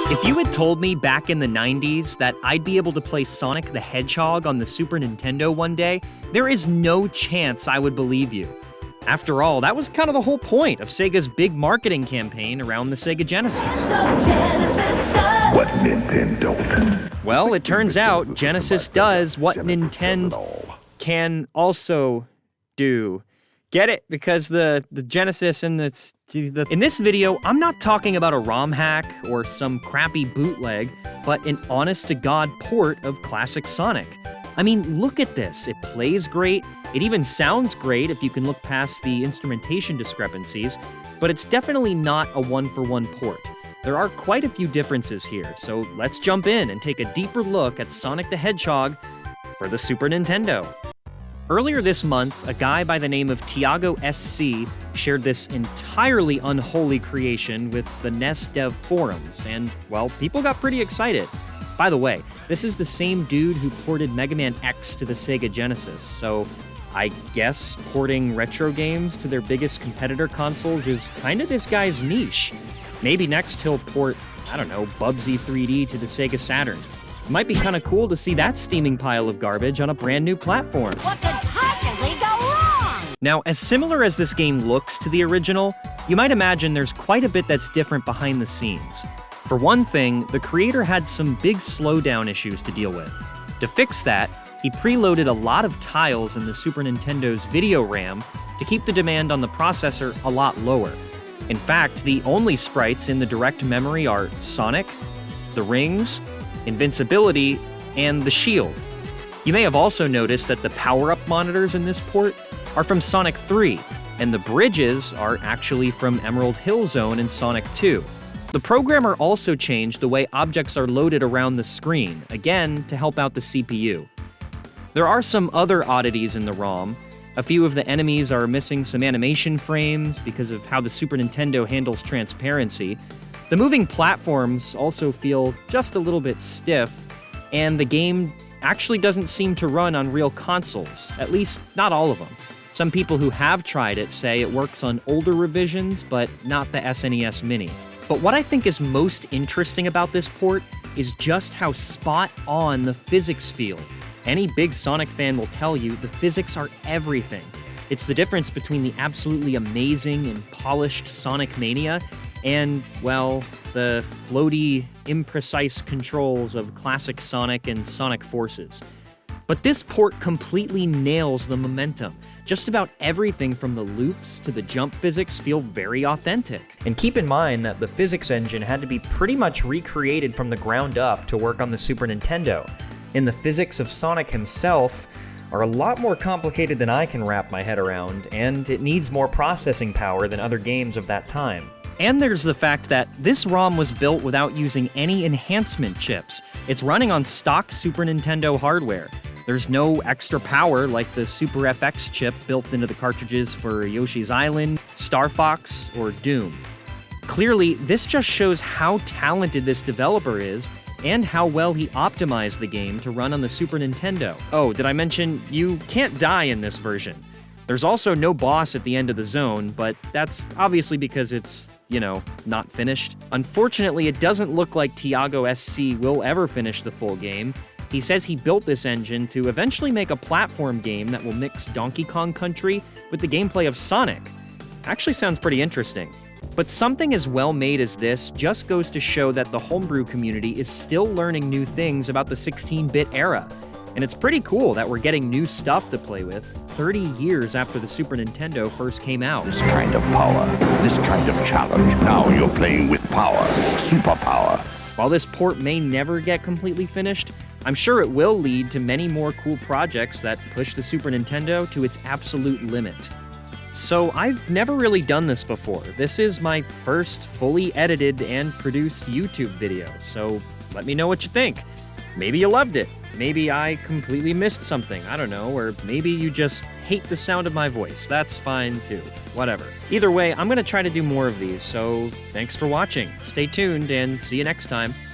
If you had told me back in the 90s that I'd be able to play Sonic the Hedgehog on the Super Nintendo one day, there is no chance I would believe you. After all, that was kind of the whole point of Sega's big marketing campaign around the Sega Genesis. What Nintendo? Well, it turns out Genesis does what Nintendo can also do. Get it? Because the Genesis and In this video, I'm not talking about a ROM hack or some crappy bootleg, but an honest-to-God port of classic Sonic. I mean, look at this. It plays great. It even sounds great if you can look past the instrumentation discrepancies, but it's definitely not a one-for-one port. There are quite a few differences here, so let's jump in and take a deeper look at Sonic the Hedgehog for the Super Nintendo. Earlier this month, a guy by the name of TiagoSC shared this entirely unholy creation with the NES dev forums, and, well, people got pretty excited. By the way, this is the same dude who ported Mega Man X to the Sega Genesis, so I guess porting retro games to their biggest competitor consoles is kind of this guy's niche. Maybe next he'll port, I don't know, Bubsy 3D to the Sega Saturn. It might be kind of cool to see that steaming pile of garbage on a brand new platform. What could possibly go wrong? Now, as similar as this game looks to the original, you might imagine there's quite a bit that's different behind the scenes. For one thing, the creator had some big slowdown issues to deal with. To fix that, he preloaded a lot of tiles in the Super Nintendo's video RAM to keep the demand on the processor a lot lower. In fact, the only sprites in the direct memory are Sonic, the rings, invincibility, and the shield. You may have also noticed that the power-up monitors in this port are from Sonic 3, and the bridges are actually from Emerald Hill Zone in Sonic 2. The programmer also changed the way objects are loaded around the screen, again, to help out the CPU. There are some other oddities in the ROM. A few of the enemies are missing some animation frames because of how the Super Nintendo handles transparency. The moving platforms also feel just a little bit stiff, and the game actually doesn't seem to run on real consoles, at least not all of them. Some people who have tried it say it works on older revisions, but not the SNES Mini. But what I think is most interesting about this port is just how spot on the physics feel. Any big Sonic fan will tell you the physics are everything. It's the difference between the absolutely amazing and polished Sonic Mania and, well, the floaty, imprecise controls of classic Sonic and Sonic Forces. But this port completely nails the momentum. Just about everything from the loops to the jump physics feel very authentic. And keep in mind that the physics engine had to be pretty much recreated from the ground up to work on the Super Nintendo. And the physics of Sonic himself are a lot more complicated than I can wrap my head around, and it needs more processing power than other games of that time. And there's the fact that this ROM was built without using any enhancement chips. It's running on stock Super Nintendo hardware. There's no extra power like the Super FX chip built into the cartridges for Yoshi's Island, Star Fox, or Doom. Clearly, this just shows how talented this developer is and how well he optimized the game to run on the Super Nintendo. Oh, did I mention you can't die in this version? There's also no boss at the end of the zone, but that's obviously because it's, not finished. Unfortunately, it doesn't look like TiagoSC will ever finish the full game. He says he built this engine to eventually make a platform game that will mix Donkey Kong Country with the gameplay of Sonic. Actually sounds pretty interesting. But something as well made as this just goes to show that the Homebrew community is still learning new things about the 16-bit era. And it's pretty cool that we're getting new stuff to play with 30 years after the Super Nintendo first came out. This kind of power, this kind of challenge. Now you're playing with power, superpower. While this port may never get completely finished, I'm sure it will lead to many more cool projects that push the Super Nintendo to its absolute limit. So I've never really done this before. This is my first fully edited and produced YouTube video, so let me know what you think. Maybe you loved it. Maybe I completely missed something, I don't know, or maybe you just hate the sound of my voice. That's fine too. Whatever. Either way, I'm gonna try to do more of these, so thanks for watching. Stay tuned and see you next time.